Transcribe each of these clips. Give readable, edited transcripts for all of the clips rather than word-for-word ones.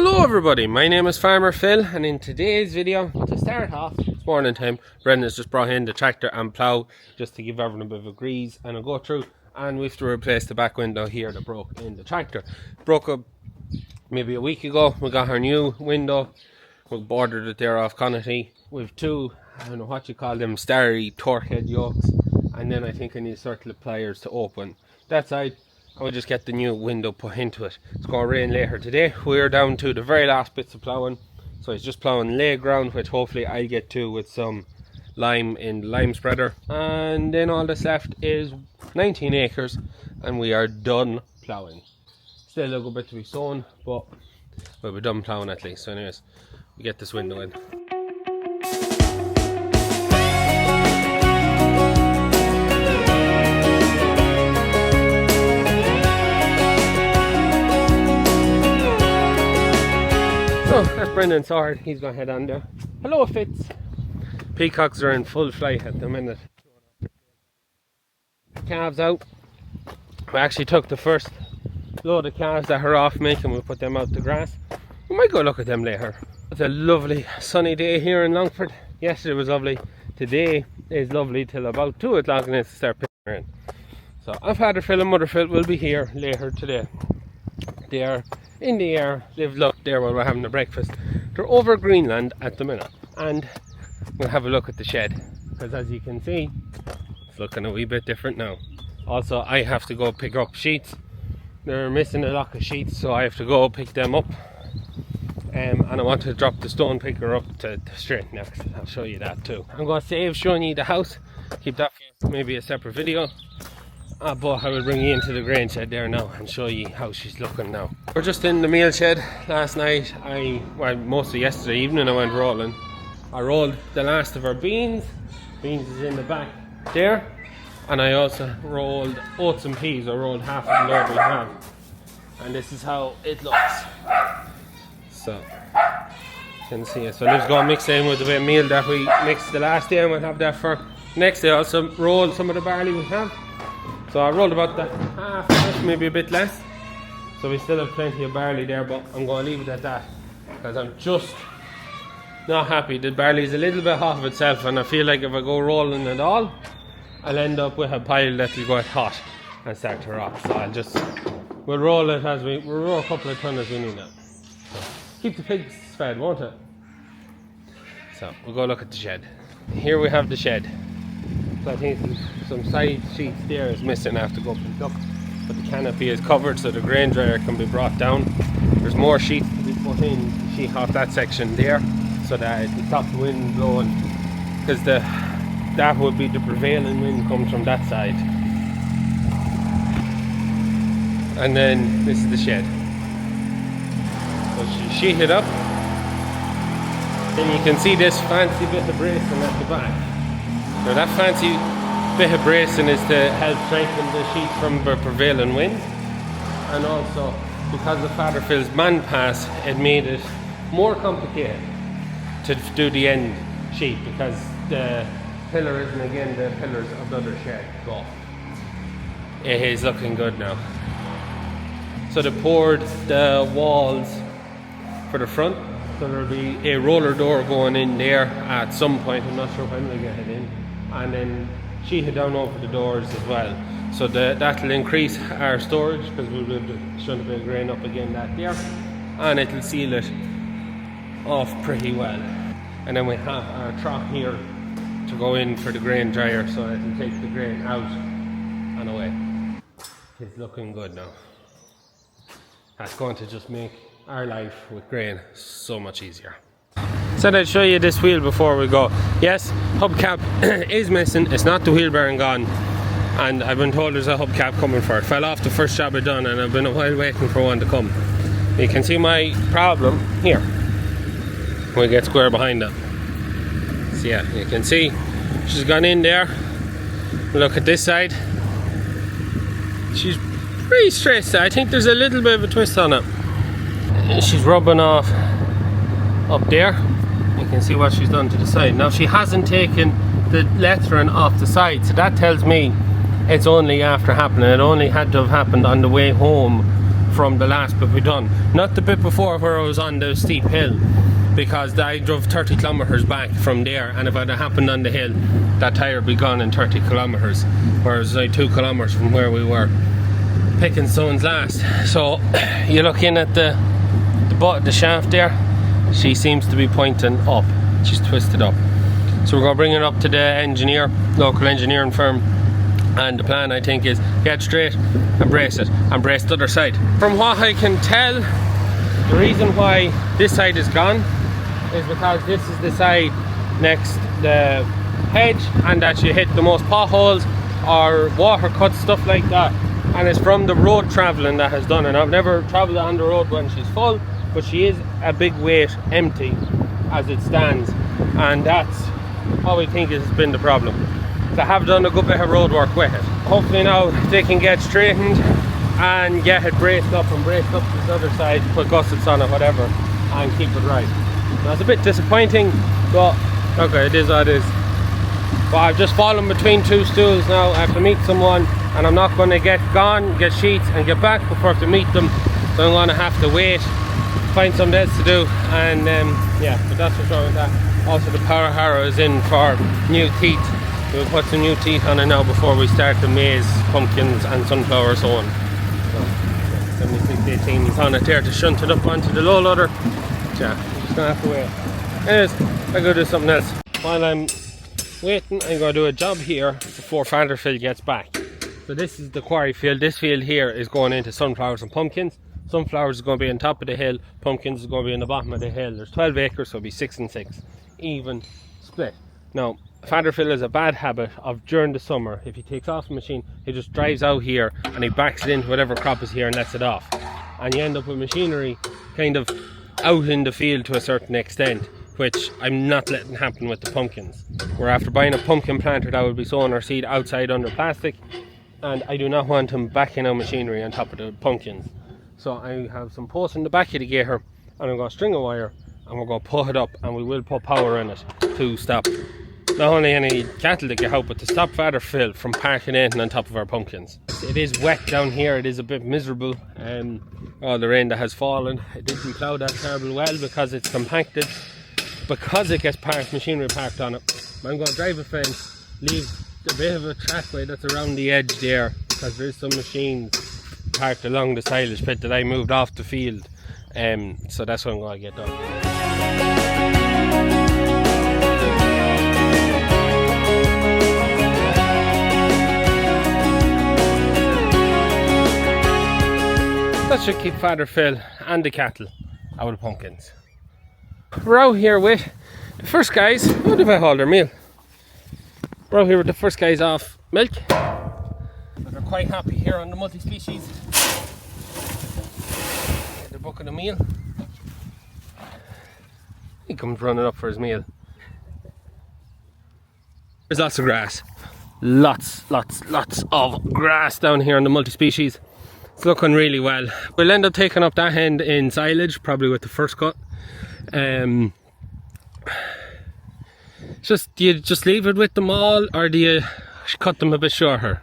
Hello everybody, my name is Farmer Phil, and in today's video, to start off, it's morning time. Brendan's just brought in the tractor and plough just to give everyone a bit of a grease, and I'll go through and we have to replace the back window here that broke in the tractor. Broke up maybe a week ago. We got our new window. We bordered it there off Connaughty. We've two, I don't know what you call them, starry torque head yokes, and then I think I need a circle of pliers to open that side. We'll just get the new window put into it. It's going to rain later today. We're down to the very last bits of ploughing. So he's just ploughing lay ground, which hopefully I'll get to with some lime in the lime spreader. And then all that's left is 19 acres and we are done ploughing. Still a little bit to be sown, but we'll be done ploughing at least. So anyways, we get this window in. So that's Brendan's sword. He's going to head on there. Hello Fitz. Peacocks are in full flight at the minute. Calves out. We actually took the first load of calves that are off milk and we'll put them out to grass. We might go look at them later. It's a lovely sunny day here in Longford. Yesterday was lovely. Today is lovely till about 2 o'clock and it's start picking in. So Father Phil and Mother Phil will be here later today. They are in the air. They've looked there while we're having the breakfast. They're over Greenland at the minute, and we'll have a look at the shed, because as you can see, it's looking a wee bit different now. Also, I have to go pick up sheets. They're missing a lock of sheets, so I have to go pick them up. And I want to drop the stone picker up to straight next. I'll show you that too. I'm going to save showing you the house. Keep that for maybe a separate video. But I will bring you into the grain shed there now and show you how she's looking now. We're just in the meal shed. Last night, most of yesterday evening I went rolling. I rolled the last of our beans. Beans is in the back there. And I also rolled oats and peas. I rolled half of the load we have. And this is how it looks. So, you can see it. So let's go mix it in with the bit of meal that we mixed the last day, and we'll have that for next day. I also rolled some of the barley we have. So I rolled about that half of it, maybe a bit less. So we still have plenty of barley there, but I'm going to leave it at that because I'm just not happy. The barley is a little bit hot of itself, and I feel like if I go rolling it all, I'll end up with a pile that will go hot and start to rot. So we'll roll it as we'll roll a couple of tons as we need it. So keep the pigs fed, won't it? So we'll go look at the shed. Here we have the shed. So I think some side sheets there is missing. I have to go pick up, but the canopy is covered so the grain dryer can be brought down. There's more sheets to be put in, sheet off that section there, so that it can stop the wind blowing, because that would be the prevailing wind comes from that side. And then this is the shed. So she sheeted up. Then you can see this fancy bit of bracing at the back. Now that fancy bit of bracing is to help strengthen the sheet from the prevailing wind, and also because of Father Phil's man pass, it made it more complicated to do the end sheet, because the pillar isn't again the pillars of the other shed go. It is looking good now. So they poured the walls for the front, so there'll be a roller door going in there at some point. I'm not sure when we'll get it in. And then sheeted down over the doors as well, so that'll increase our storage, because we'll be able to shut a bit of grain up again that there, and it'll seal it off pretty well. And then we have our trough here to go in for the grain dryer, so it'll take the grain out and away. It's looking good now. That's going to just make our life with grain so much easier. Said I'd show you this wheel before we go. Yes, hubcap is missing. It's not the wheel bearing gone, and I've been told there's a hubcap coming for it. Fell off the first job I done, and I've been a while waiting for one to come. You can see my problem here. We get square behind it. So yeah, you can see she's gone in there. Look at this side. She's pretty straight. I think there's a little bit of a twist on it. She's rubbing off up there. You can see what she's done to the side. Now she hasn't taken the lettering off the side, so that tells me it's only after happening. It only had to have happened on the way home from the last bit we done. Not the bit before where I was on the steep hill, because I drove 30 kilometers back from there, and if it had happened on the hill, that tyre would be gone in 30 kilometers, whereas like 2 kilometers from where we were picking stones last. So you look in at the butt of the shaft there, she seems to be pointing up, she's twisted up. So we're going to bring it up to the engineer, local engineering firm, and the plan I think is get straight and brace it, and brace the other side. From what I can tell, the reason why this side is gone is because this is the side next the hedge, and that you hit the most potholes or water cuts, stuff like that, and it's from the road travelling that has done it. I've never travelled on the road when she's full, but she is a big weight empty as it stands, and that's what we think has been the problem. So I have done a good bit of road work with it. Hopefully now they can get straightened and get it braced up and braced up to this other side, put gussets on it, whatever, and keep it right. Now it's a bit disappointing, but okay, it is what it is. But I've just fallen between two stools now. I have to meet someone, and I'm not going to get sheets and get back before I have to meet them, so I'm going to have to wait, find something else to do, and yeah, but that's what's wrong with that. Also the power harrow is in for new teeth. We'll put some new teeth on it now before we start the maize, pumpkins and sunflower sowing. So 7618 is on it there to shunt it up onto the low loader. Yeah, just gonna have to wait. Anyways, I'm gonna do something else. While I'm waiting, I'm gonna do a job here before Father Phil gets back. So this is the quarry field. This field here is going into sunflowers and pumpkins. Sunflowers is going to be on top of the hill, pumpkins is going to be on the bottom of the hill. There's 12 acres, so it'll be 6 and 6, even split. Now, Father Phil has a bad habit of during the summer, if he takes off the machine, he just drives out here and he backs it into whatever crop is here and lets it off. And you end up with machinery kind of out in the field to a certain extent, which I'm not letting happen with the pumpkins. We're after buying a pumpkin planter that will be sowing our seed outside under plastic, and I do not want him backing out machinery on top of the pumpkins. So I have some posts in the back of the gator, and I'm going to string a wire and we're going to put it up, and we will put power in it to stop not only any cattle that get out, but to stop Father Phil from parking anything on top of our pumpkins. It is wet down here, it is a bit miserable, all the rain that has fallen. It didn't plough that terrible well because it's compacted, because it gets machinery parked on it. I'm going to drive a fence, leave a bit of a trackway that's around the edge there, because there's some machines parked along the silage pit that I moved off the field, so that's what I'm going to get done. That should keep Father Phil and the cattle out of pumpkins. We're out here with the first guys. What if I hold their meal? We're out here with the first guys off milk. They're quite happy here on the multi-species. They're booking a meal. He comes running up for his meal. There's lots of grass. Lots of grass down here on the multi-species. It's looking really well. We'll end up taking up that end in silage, probably with the first cut. Do you just leave it with them all, or do you cut them a bit shorter?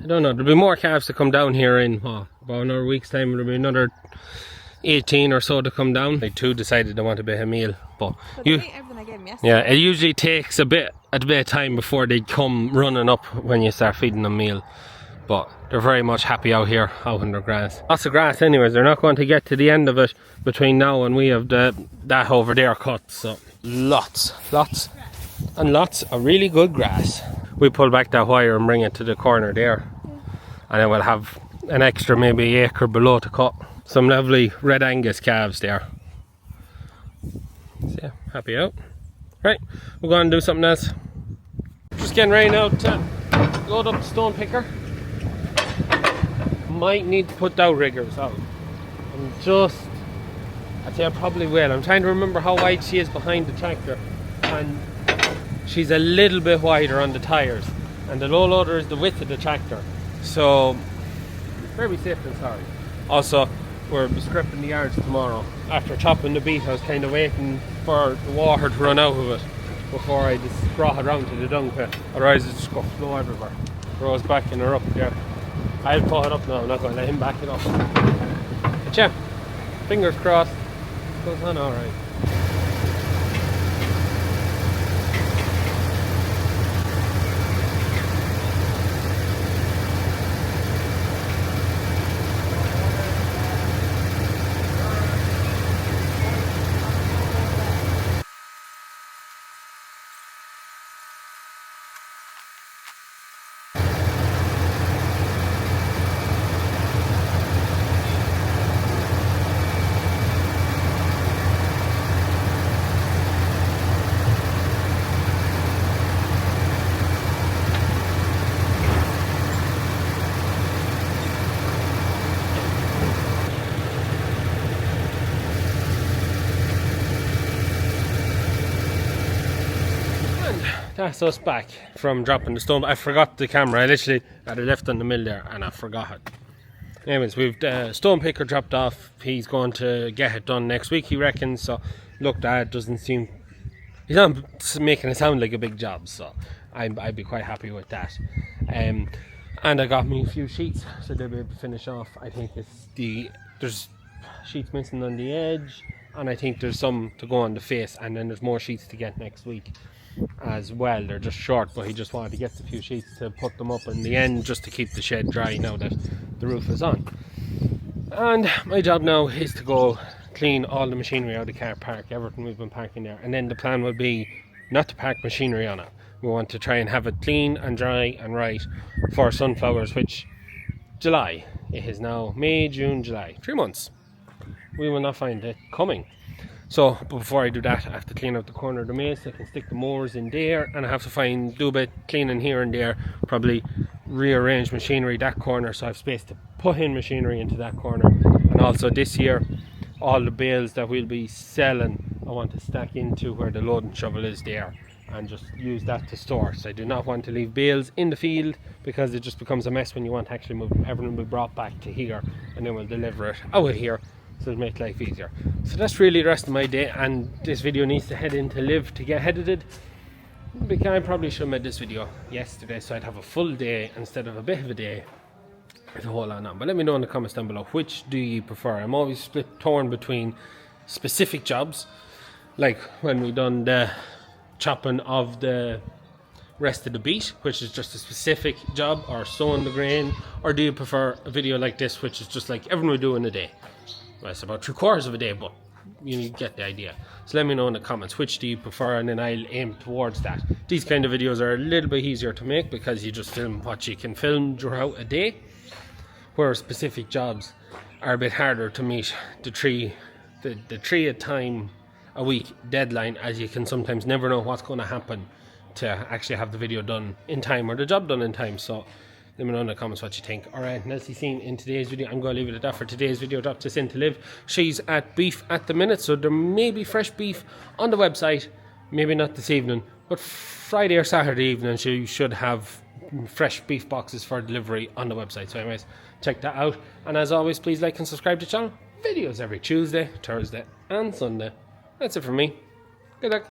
I don't know. There'll be more calves to come down here in about another week's time. There'll be another 18 or so to come down. They too decided they want a bit of meal, but yeah, it usually takes a bit of time before they come running up when you start feeding them meal. But they're very much happy out here, out in their grass. Lots of grass anyways. They're not going to get to the end of it between now and we have that over there cut. So lots and lots of really good grass. We pull back that wire and bring it to the corner there, and then we'll have an extra maybe acre below to cut. Some lovely Red Angus calves there. So yeah, happy out. Right, we're going to do something else. Just getting ready now to load up the stone picker. Might need to put down riggers out. I'd say I probably will. I'm trying to remember how wide she is behind the tractor, and she's a little bit wider on the tyres, and the low loader is the width of the tractor, so very safe and sorry. Also, we're scripting the yards tomorrow. After chopping the beet, I was kind of waiting for the water to run out of it before I just brought it around to the dung pit, otherwise it's just going to flow everywhere. Rose backing her up there. I'll pull it up now, I'm not going to let him back it up. But yeah, fingers crossed, goes on alright. That's us back from dropping the stone. I forgot the camera. I literally had it left on the mill there and I forgot it. Anyways, we've the stone picker dropped off. He's going to get it done next week, he reckons. So look, that doesn't seem, he's not making it sound like a big job, so I'd be quite happy with that. And I got me a few sheets, so they'll be able to finish off. I think there's sheets missing on the edge, and I think there's some to go on the face, and then there's more sheets to get next week as well. They're just short, but he just wanted to get a few sheets to put them up in the end, just to keep the shed dry now that the roof is on. And my job now is to go clean all the machinery out of the car park, everything we've been parking there, and then the plan will be not to park machinery on it. We want to try and have it clean and dry and right for sunflowers, which July, it is now May, June, July, 3 months. We will not find it coming. So before I do that, I have to clean out the corner of the maze. I can stick the mowers in there, and I have to do a bit cleaning here and there, probably rearrange machinery that corner so I have space to put in machinery into that corner. And also this year, all the bales that we'll be selling, I want to stack into where the loading shovel is there and just use that to store. So I do not want to leave bales in the field, because it just becomes a mess when you want to actually move. Everything will be brought back to here, and then we'll deliver it out of here, so it'll make life easier. So that's really the rest of my day, and this video needs to head into Live to get edited, because I probably should have made this video yesterday so I'd have a full day instead of a bit of a day with a whole lot on. But let me know in the comments down below, which do you prefer? I'm always torn between specific jobs, like when we done the chopping of the rest of the beet, which is just a specific job, or sowing the grain, or do you prefer a video like this, which is just like everyone we do in a day? Well, it's about 3/4 of a day, but you get the idea. So let me know in the comments, which do you prefer, and then I'll aim towards that. These kind of videos are a little bit easier to make because you just film what you can film throughout a day, whereas specific jobs are a bit harder to meet the three at time a week deadline, as you can sometimes never know what's going to happen to actually have the video done in time or the job done in time. So let me know in the comments what you think. Alright, and as you've seen in today's video, I'm going to leave it at that for today's video. Drop this in to Liv. She's at beef at the minute, so there may be fresh beef on the website, maybe not this evening, but Friday or Saturday evening she should have fresh beef boxes for delivery on the website. So anyways, check that out, and as always, please like and subscribe to the channel. Videos every Tuesday, Thursday and Sunday. That's it from me. Good luck.